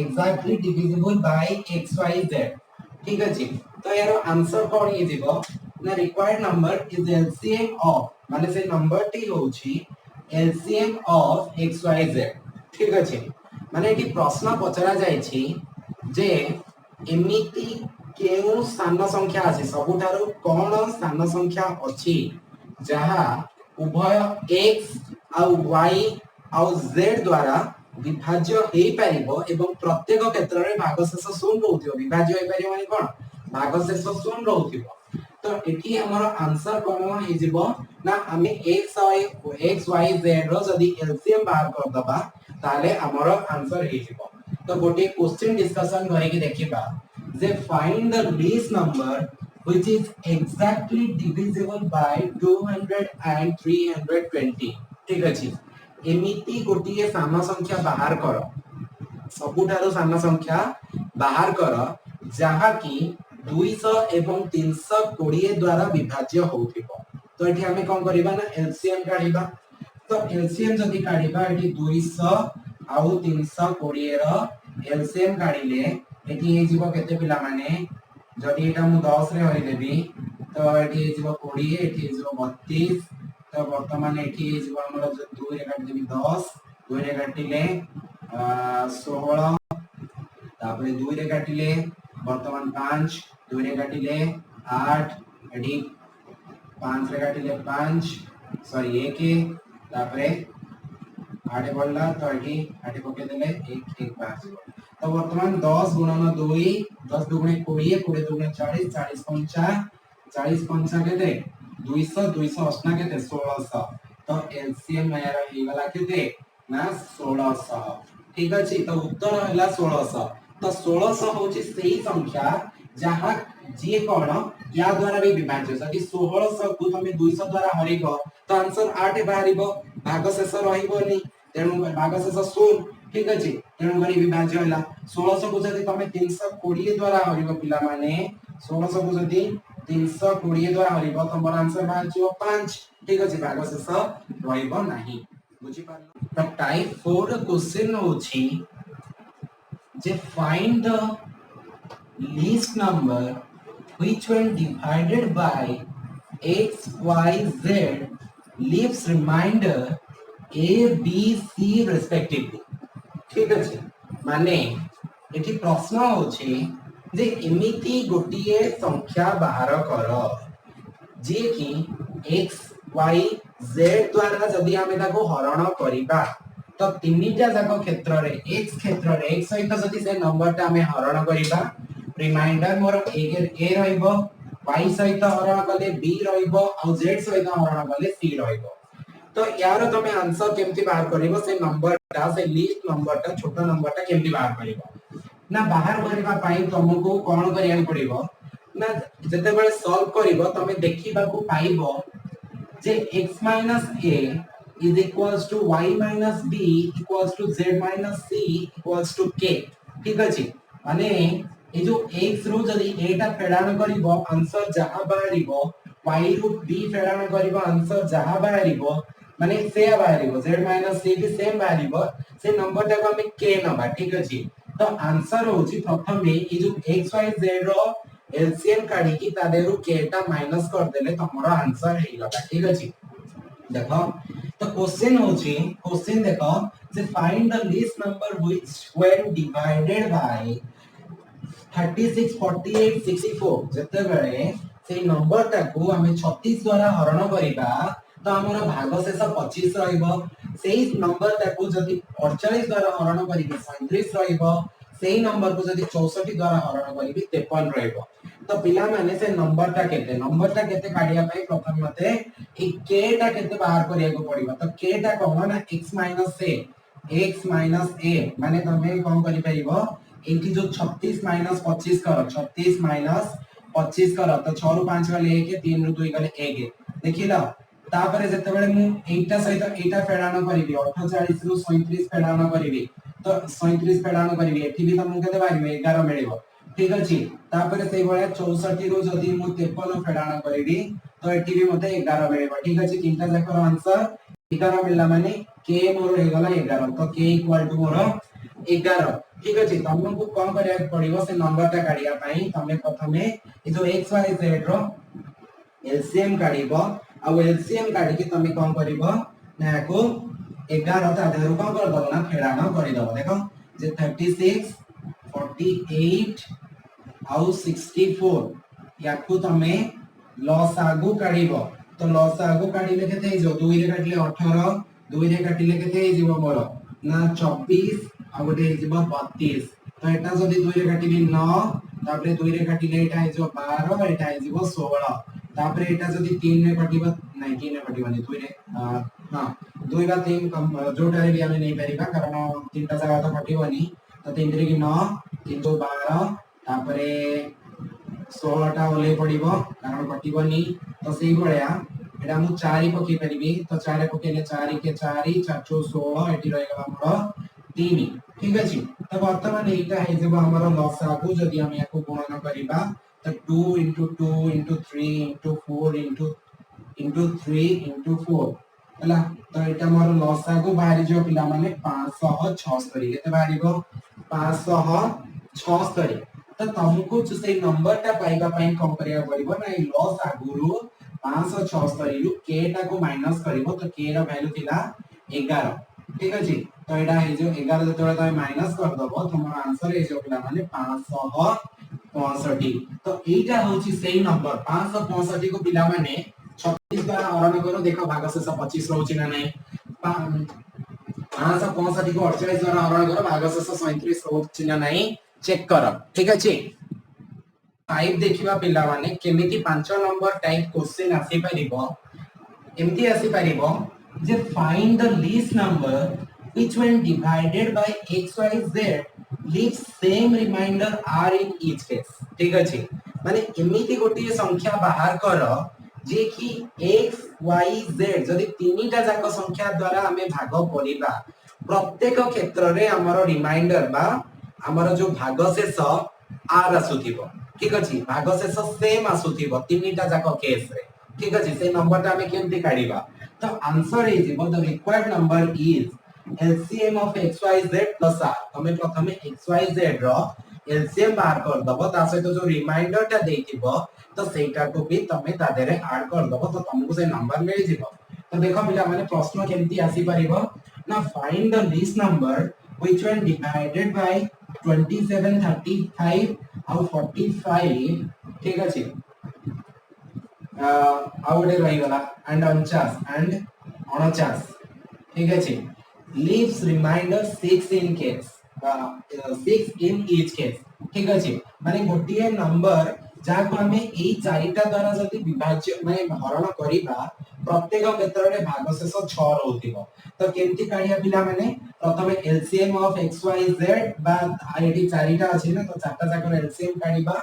exactly divisible by xyz ठीक अछि तो यार आंसर कोन ये दिबो ना required number is LCM of माने से नंबर टी होची एलसीएम ऑफ xyz ठीक अछि माने एटी प्रश्न पचरा जाय छी जे एमिति केउ स्थान संख्या अछि सबुठारो कोन स्थान संख्या अछि जहा उभय x आ y आ z द्वारा विभाज्य हेई परिबो एवं प्रत्येक क्षेत्र रे भागशेष शून्य रहउथिबो विभाज्य हेई परिबो माने कोन भागशेष शून्य रहउथिबो तो एठी हमर आंसर कोन हे जिवो ना हमें x y z रो जदी एलसीएम बाहर कर दबा ताले हमर आंसर हे जिवो तो गोटे क्वेश्चन डिस्कशन करे के देखिबा they find the least number which is exactly divisible by 200 and 320 ठीक अछि एमिति गोटिए साम संख्या बाहर कर सबुठारो साम संख्या बाहर कर जहा कि 200 एवं 320 द्वारा विभाज्य होथिबो तो एठी हमें कोन करिबा ना एलसीएम काढिबा तो एलसीएम जदी काढिबा एठी 200 आउ 320 रो एलसीएम काढिले एठी हे जीवो केते पिला माने जदी एटा मु 10 रे हरि देबी तो एठी हे जीवो 20 एठी हे जीवो 32 तो वर्तमान एठी हे जीवो हमर 2 रे काट देबी 10 2 रे काटिले 16 तापरे 2 रे काटिले वर्तमान 5 2 रे काटिले 8 एठी 5 रे काटिले 5 सॉरी 1 तापरे 8 बढ़ला तो एठी 8 पके देले 1 1 5 तो वर्तमान 10 गुणन 2 10 दुगुणे 20 20 दुगुणे 40 40 पंचा 40 पंचा केते 200 200 अस्ना केते 1600 तो एलसीएम यार हे वाला केते ना 1600 ठीक अछि तो उत्तर हला 1600 तो 1600 होची सही संख्या जहां जे कोन या द्वारा भी विभाज्य यदि 1600 को तमे 200 द्वारा हरिबो तो आंसर 8 बाहरिबो भागशेष रहिबोनी तेनु भागशेष 0 ठीक अछि तेनु करी विभाज्य होला 1600 को जदी तमे 320 द्वारा हरिबो पिला माने 1600 को जदी 320 द्वारा हरिबो तमर आंसर बाजियो 5 ठीक अछि भागशेष रहिबो नाही बुझि पारलो तो टाइप 4 क्वेश्चन होछि जे find the least number which when divided by x y z leaves remainder a b c respectively ठीक अछि माने एठी प्रश्न होछि जे एमिति गोटिए संख्या बाहर कर जे कि x y z द्वारा जदी हमें ताको हरण करिबा तो तीनटा जाक क्षेत्र रे x क्षेत्र रे x सहित जदी से नंबर ता हमें हरण करिबा रिमाइंडर मोर a रहइबो y सहित हरण कले b रहइबो आ z सहित हरण कले c रहइबो तो यार तुम आंसर केमती बाहर करिवो से नंबरटा से लिस्ट नंबरटा छोट नंबरटा केमती बाहर करिवो ना बाहर करबा पई तुमको कोन करिया पड़िबो ना जते बेले सॉल्व करिवो तमे देखिबा को पाइबो जे x - a is equals to y - b equals to z - c equals to k ठीक अछि माने ए जो x रो जदी a टा फेडान करिवो आंसर जहां बाहरिबो y रो b फेडान करिवो आंसर जहां बाहरिबो माने से बाहरिबो z - c भी सेम बाहरिबो से नंबर टा को हम k नबा ठीक अछि तो आंसर होची प्रथम ए जो x y z रो एलसीएम काढी की ता देरु k टा माइनस कर देले तमरो आंसर हे गला ठीक अछि देखो तो क्वेश्चन देखो जे find the least number which when divided by 36 48 64 जते बेले से नंबर टाको हमें 36 द्वारा हरण करिबा तो हमर भाग शेष 25 रहइबो सेही नंबर टाको जदी 48 द्वारा हरण करिबे 37 रहइबो सेही नंबर को जदी 64 द्वारा हरण करिबे 53 रहइबो तो पिला माने से नंबर टा केते काढिया पई प्रथम मते ए k टा केते बाहर करिया को पड़िबो तो k टा कोन ना x - a माने तमे कोन करि परिबो एठी जो 36 - 25 करो 36 - 25 करो तो 6 रु 5 गले 1 3 रु 2 गले 1 देखिला तापरे जते बेले मु एटा सहित एटा फेडान करिवि 48 रु 37 फेडान करिवि तो 37 फेडान करिवि एठी भी तमु केते बारिबे 11 मिलिबो ठीक अछि तापरे सेही बळे 64 रु जदी मु 53 फेडान करिवि तो एठी भी मते 11 मिलिबो ठीक अछि तीनटा जाकर आंसर 11 मिलला माने k मोर हे गला 11 तो k इक्वल टू मोर 11 ठीक अछि तमको कोन करिया पड़िबो से नंबर टा काढिया पई तमे प्रथमे ए जो x y z रो एलसीएम काढिबो आ एलसीएम काढी के तमे कोन करिवो ना को 11 ता देरु कोन कर दबो ना फेडानो करि दबो देखो जे 36 48 आउ 64 याकू तमे लॉस आगु काढिबो तो लॉस आगु काढिले केते जो 2 रे काटले 18 2 रे काटिले केते जिवो मोर ना 24 आ गोटे जिवो 32 तो एटा जदी 2 रे काटिबी 9 तापरे 2 रे काटिले एटा जो 12 एटा जिवो 16 तापरे एटा जदी 3 रे काटिबा नहीं 3 रे काटिबानी 2 रे हां 2 बा 3 कम जोटा रे भी हमें नहीं परिबा कारण तीनटा जगह तो काटिबनी तो 3 रे की 9 3 तो 12 तापरे 16 टा ओले पड़िबो कारण कटिबनी तो सेही भलिया एटा मु 4 पकी परिबी तो 4 पकेले 4 के 4 4 16 एटी रहि गला हमर 3 ठीक अछि तो वर्तमान एटा हे जेबो हमर लसागु जदी हम याको गुणन करिबा तो 2 2 3 4 3 4 हला तो एटा मोर लसागु बाहरी जो पिला माने 576 केते बाहरीबो 576 तो तुमको जो से नंबर टा पाइबा पई कम करिया पड़िबो ना ई लॉस आगुरु 576 रु k टा को माइनस करिवो तो k रा वैल्यू थिला 11 ठीक अछि तो एटा हे जो 11 जतोरा तमे माइनस कर दबो तुमर आंसर हे जो पिला माने 565 तो एटा होची सेही नंबर 565 को पिला माने 36 द्वारा हरण करो देखो भाग शेष 25 रहउची ना नहीं 565 को 48 द्वारा हरण करो भाग शेष 37 रहउची ना नहीं चेक करो ठीक अछि 5 देखिबा पिला माने केमिति 5 नंबर टाइप क्वेश्चन आसी परिबो एमती आसी परिबो जे find the least number which when divided by x y z leaves same remainder r in each case ठीक अछि माने एमिति गोटी संख्या बाहर करो जे कि x y z जदी तीनटा जाक संख्या द्वारा हमें भाग करिबा प्रत्येक क्षेत्र रे हमर रिमाइंडर बा हमर जो भाग शेष r आसुथिबो ठीक अछि भाग शेष सेम आसुथिबो तीनटा जाक केस रे ठीक अछि से नंबर ता हमें केमति काढिबा तो answer is the required number is LCM of XYZ plus R तमे प्रथमे XYZ रो LCM बाहर कर दबो ता सहित जो रिमाइंडर ता देथिबो तो सेटा को भी तमे ता देरे ऐड कर दबो तो तुमको से नंबर मिल जिवो तो देखो पिला माने प्रश्न केमति आसी परिबो ना find the least number which when divided by 27 35 और 45 ठीक अछि आउडे रहि गला एंड 49 ठीक अछि leaves reminder 6 in case 6 in each case ठीक अछि माने गोटिए नंबर जहाँ को हमें यही चारिटा द्वारा जदि विभाज्य माने हरण करिबा प्रत्येक क्षेत्र रे भागशेष 6 रहउथिबो तो केमती काढिया पिला माने प्रथमे LCM of X Y Z बा एटी चारिटा अछि ना तो चारटा जाकर एलसीएम काढिबा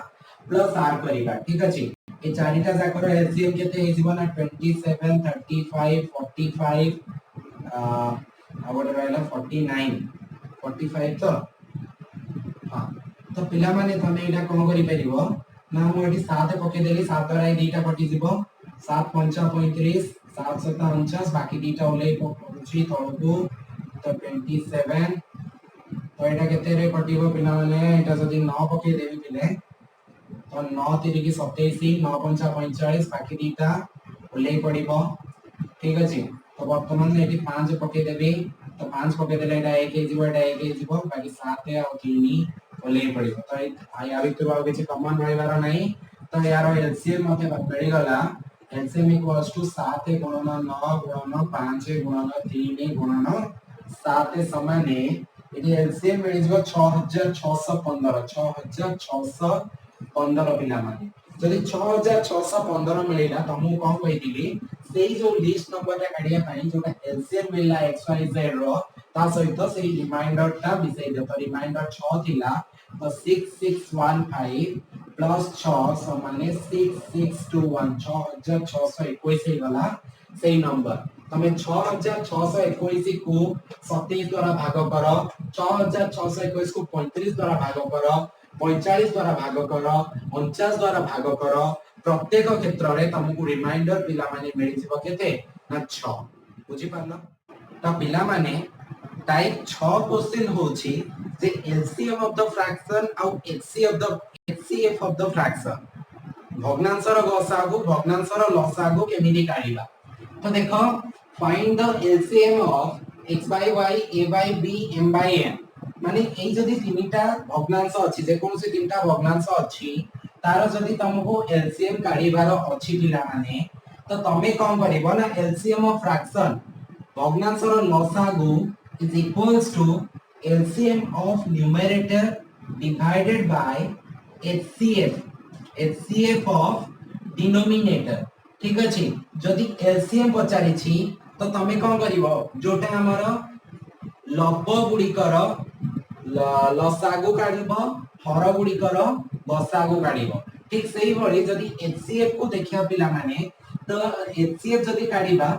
प्लस आर करिबा ठीक अछि ए चारिटा जाकर एलसीएम केते हे जीवन 27 35 45 आवडे रहला 49 45 तो हां तो पिला माने तमे एटा कोन करि परिबो ना मु एटी 7 पके देली 7 द्वारा ए दीटा कटि जिवो 7 5 35 7 7 49 बाकी दीटा ओले पहुची तळकु तो 27 तो एटा केते रे कटिबो पिला माने एटा जदी 9 पके देबी पिले तो 9 3 की 27 9 5 45 बाकी दीटा ओले पडिबो ठीक अछि तो वर्तमान एटी 5 पके देबी तो 5 पके देले एटा 1 हे जीवो एटा 1 हे जीवो बाकी 7 आ 3 ओले पडिबो तो या भितर आ किछि कॉमन रहबार नाही तो यार एलसीएम मते मिली गला एलसीएम इक्वल्स टू 7 गुणन 9 गुणन 5 गुणन 3 गुणन 7 समान एटी एलसीएम मिली जो 6615 6615 पिला माने जदि 6615 मिलिला त मु कोन कहितिली सेही जो लिस्ट नंबर ता काढिया पाई जोटा एलसीएम मिलला एक्स वाई जेड रो ता सहित सेही रिमाइंडर ता बिसै दे तो रिमाइंडर 6 थिला तो 6615 प्लस 6 समान 6621 6621 हे गला सेही नंबर तमे 6621 को 27 द्वारा भाग करो 6621 को 35 द्वारा भाग करो 45 द्वारा भाग करो 49 द्वारा भाग करो प्रत्येक क्षेत्र रे तुमको रिमाइंडर पिला माने मिल जिवो केते ना 6 बुझी पारलो तो पिला माने टाइप 6 क्वेश्चन होची जे एलसीएम ऑफ द फ्रैक्शन आउ एचसीएफ ऑफ द फ्रैक्शन भग्नांशर गसागु भग्नांशर लसागु केमिति काढिबा तो देखो find the LCM of x by y a by b m by n माने एई जदी तीनटा भग्नांश अछि जे कोनसे तीनटा भग्नांश अछि तार जदी तुमको एलसीएम काढिबार अछि पिला माने तो तमे कोन करिवो ना एलसीएम ऑफ फ्रैक्शन भग्नांशर लसागु is equals to LCM of numerator divided by HCF of denominator ठीक अछि जदी LCM पचारि छी तो तमे कोन करिवो जोटा हमर लब गुडी कर लसागु काढिबो हर गुडी कर बसागु काढिबो ठीक सेही भली जदी HCF को देखिया पिला माने तो HCF जदी काढिबा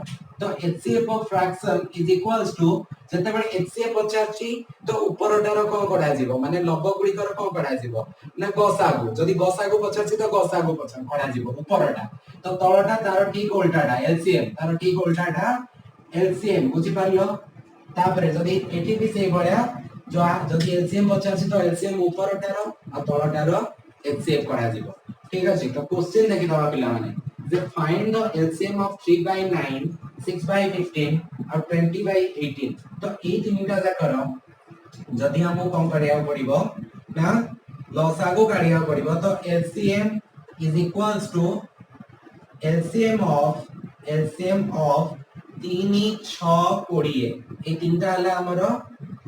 तो HCF of fraction is equals to जते बळे HCF पचारची तो ऊपरटार कोन कढा जिवो माने लब गुडी कर कोन कढा जिवो ना गसागु जदी गसागु पचारची तो गसागु पचार कढा जिवो ऊपरटा तो तळटा तार ठीक उल्टाटा LCM तार ठीक उल्टाटा LCM बुझी पारलो तापरे जदी एठी भी सेही भळ्या जो जदी LCM पचारची तो LCM ऊपरटार आ तळटार HCF कढा जिवो ठीक अछि तो क्वेश्चन देखि दवा पिला माने जे find the LCM of 3 by 9 6 by 15 और 20 by 18 तो ए तीनटा जा करो जदी हमो कोन करिया पड़िबो ना लसागु काढिया पड़िबो तो LCM is equals to LCM of 3 6 20 ए तीनटा हला हमरो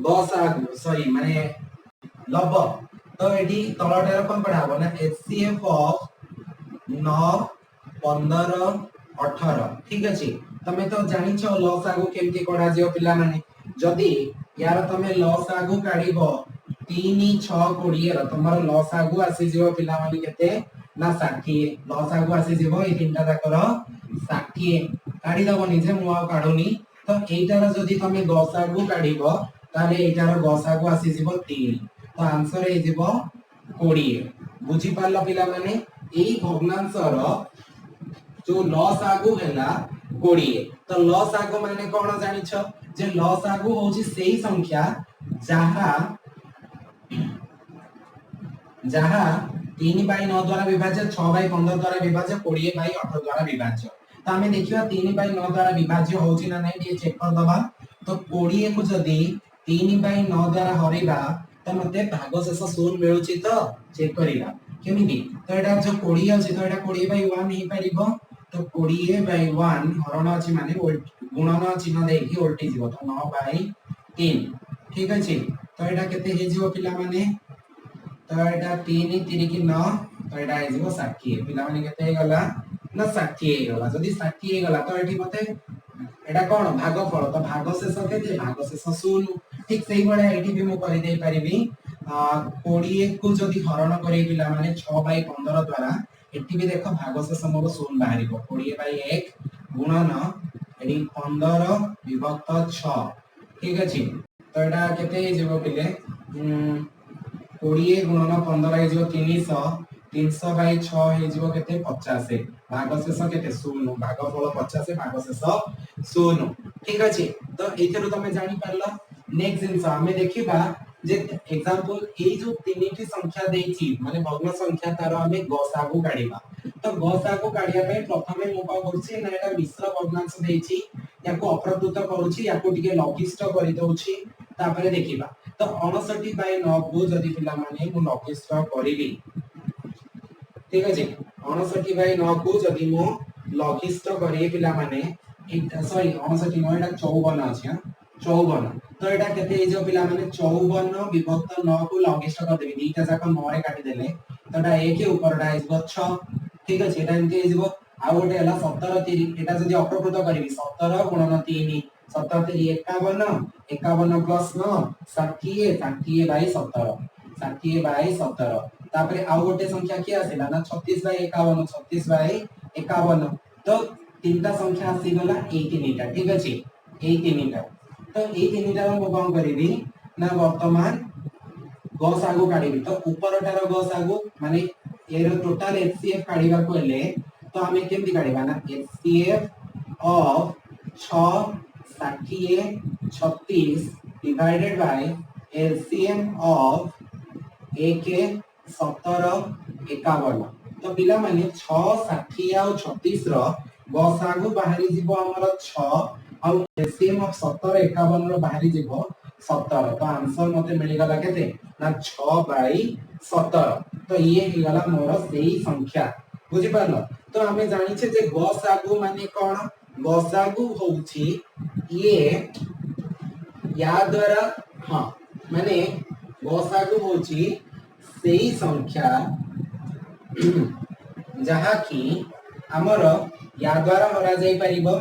लसागु सॉरी माने लब तो एडी तळटार कोन पढाबो ना HCF of 9 15 18 ठीक अछि तमे तो जानि छ लसागु केमति कोडा जियो पिला माने जदी यार तमे लसागु काढिबो 3 6 20 र तमर लसागु आसी जियो पिला माने केते ना 60 लसागु आसी जिवो ए तीनटा जाकर 60 काढि दबो निजे मु आ काढुनी तो एटार जदी तमे गसागु काढिबो ताले एटार गसागु आसी जिवो 3 तो आंसर ए जिवो 20 बुझी पारला पिला माने एई भग्नांशर जो लॉस आगु हैला 20 तो लॉस आगु माने कोन जानि छ जे लॉस आगु होची सेही संख्या जहां 3 बाय 9 द्वारा विभाज्य 6 बाय 15 द्वारा विभाज्य 20 बाय 18 द्वारा विभाज्य तो हमें देखियो 3 बाय 9 द्वारा विभाज्य होची ना नहीं ये चेक कर दबा तो 20 को जदी 3 बाय 9 द्वारा हरिबा तो मते भागशेष 0 मिलुची तो चेक करिबा केमिति तो एटा जो 20 अछि तो एटा 20 बाय 1 ही परिबो तो 20 बाय 1 हरण अछि माने गुणन चिन्ह देकी उल्टी जीवो तो 9 बाय 3 ठीक अछि तो एटा केते हे जीवो पिला माने तो एटा 3 3 की 9 तो एटा हे जिवो 60 पिला माने केते हे गला ना 60 हे गला जदी 60 हे गला तो एठी मते एटा कोन भागफल तो भागशेष केते भागशेष 0 ठीक सेही बळे एठी भी मु करि दे परिबी 20 को जदी हरण करी पिला माने 6/15 द्वारा एठी भी देखो भागशेष मोर 0 बाहरिबो 20/1 गुणन एडी 15 विभक्त 6 ठीक अछि तो एटा केते हे जिवो पिले 20 गुणन 15 हे जिवो 300 300/6 हे जिवो केते 50 भागशेष केते 0 भागफल 50 भागशेष 0 ठीक अछि तो एथरो तमे जानि परला नेक्स्ट जिंस हमें देखिबा जे एग्जांपल ए जो तीनटी संख्या देछि माने भग्न संख्या तार हमें गसागु काढिबा तो गसागु काढिया पे प्रथमे मु का करछि ना एटा मिश्र भग्नांश देछि याको अप्रकृत करूछि याको टिके लघिष्ठ करि दउछि तापरे देखिबा तो 59/9 को जदी पिला माने मु लघिष्ठ करिबी ठीक अछि 59/9 को जदी मु लघिष्ठ करी पिला माने सॉरी 59 न एटा 54 अछि 54 तो एटा केते हे जो पिला माने 54 विभक्त 9 को लघिष्ठ कर देबी दीटा जाक 9 रे काटी देले तो एटा 1 के ऊपर एटा आइबो 6 ठीक अछि एटा एंती हे जिवो आ गोटे हला 17 3 एटा जदी अप्रकृत करिवि 17 गुणन 3 17 3 51 51 प्लस 9 60 60/17 60/17 तापरे आ गोटे संख्या की आसेला ना 36/51 36/51 तो तीनटा संख्या आसी गला ए तीनटा ठीक अछि ए तीनटा तो ए तीनटा हम कोन करिवि ना वर्तमान गसागु काढिबि तो ऊपरटार गसागु माने एरो टोटल एचसीएफ काढिबा को हेले तो हमें केमति काढिबा ना HCF of 6 60 36 divided by LCM of ए के 17 51 तो पिला माने 6 60 और 36 रो गसागु बाहरी जीवो हमर 6 और एलसीएम ऑफ 17 51 रो बाहरी जीवो 17 तो आंसर मते मिली गला केते ना 6/17 तो ये ही गला मोर सेही संख्या बुझि पारलो तो हमें जानि छे जे गसागु माने कोन गसागु होउची ये या द्वारा हां माने गसागु होउची सेही संख्या जहा कि हमर या द्वारा हरा जाई परिबो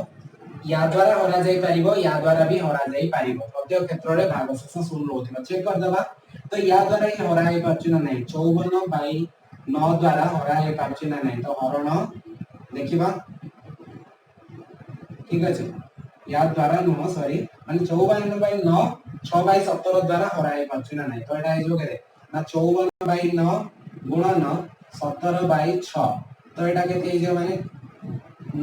या द्वारा हरा जाई परिबो या द्वारा भी हरा जाई परिबो प्रत्येक क्षेत्र रे भागशेष 0 होथिबो चेक कर दबा तो या द्वारा ही हरा हे परछु ना नहीं 54/9 द्वारा हरा हे परछु ना नहीं तो हरण देखिबा ठीक अछि या द्वारा नो सॉरी माने 54/9 6/17 द्वारा हरा हे परछु ना नहीं तो एटा हे जो करे ना 54/9 गुणन 17/6 तो एटा केते हे जो माने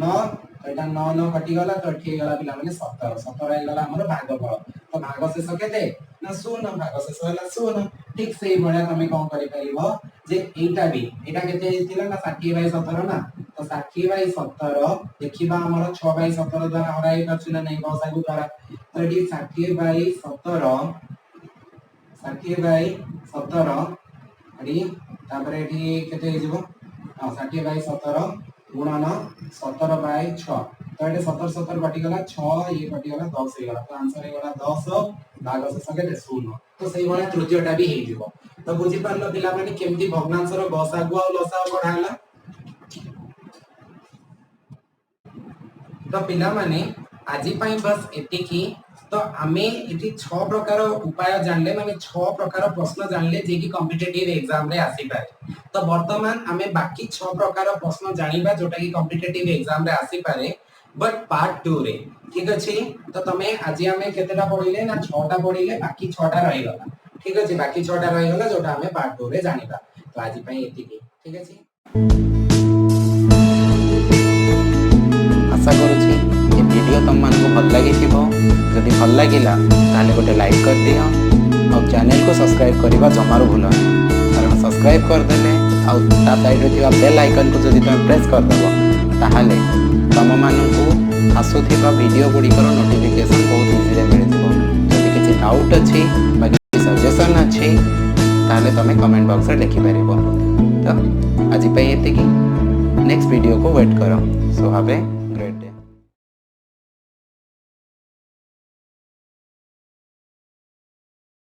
9 तो एटा 9 9 कटि गला तो ठीक गला पिला माने 17 17 हे गला हमर भागफल तो भागशेष केते ना 0 भागशेष होला 0 ठीक सेही बढिया तमे कोन करि परिबो जे एटा भी एटा केते हितिला ना 60/17 ना तो 60/17 देखिबा हमर 6/17 द्वारा हराई परछु ना नहीं गसागु द्वारा तो एटी 60/17 60/17 अडी तापरे एटी केते हे जिवो 60/17 गुणन 17/6 तो एटे 17 17 कटि गला 6 ये कटि गला 10 हे गला तो आंसर हे गला 10 भागशेष केते 0 तो सेही बळे तृतीयटा भी हे जिवो तो बुझि पारलो पिला माने केमति भग्नांशर गसागु आ लसागु कढाला तो पिला माने आजि पई बस एतिकी तो आमे एटी 6 प्रकार उपाय जानले माने 6 प्रकार प्रश्न जानले जे कि कॉम्पिटिटिव एग्जाम रे आसी पारे तो वर्तमान आमे बाकी 6 प्रकार प्रश्न जानिबा जोटा कि कॉम्पिटिटिव एग्जाम रे आसी पारे बट पार्ट 2 रे ठीक अछि तो तमे आजि आमे केतेटा पढिले ना 6टा पढिले बाकी 6टा रहि गला ठीक अछि बाकी 6टा रहि गला जोटा आमे पार्ट 2 रे जानिबा तो आजि पई एतिकी ठीक अछि आशा करूछि ये वीडियो तुम मान को भल लगी थिबो जदि भल लागिला ताले गोटे लाइक कर दियो और चैनल को सब्सक्राइब करबा जमारो भूलो कारण सब्सक्राइब कर देले और ता साइड रे थिबा बेल आइकन को जदि तुम प्रेस कर दबो ताहाले तम माननकु आसुथिबा वीडियो गुडी कर नोटिफिकेशन बहुत इजी रे मिल जिवो जदि किछि डाउट अछि बा किछि सजेशन अछि ताले तमे कमेंट बॉक्स रे लिखि परिबो तो आज पे एतिकी नेक्स्ट वीडियो को वेट करो सो हैव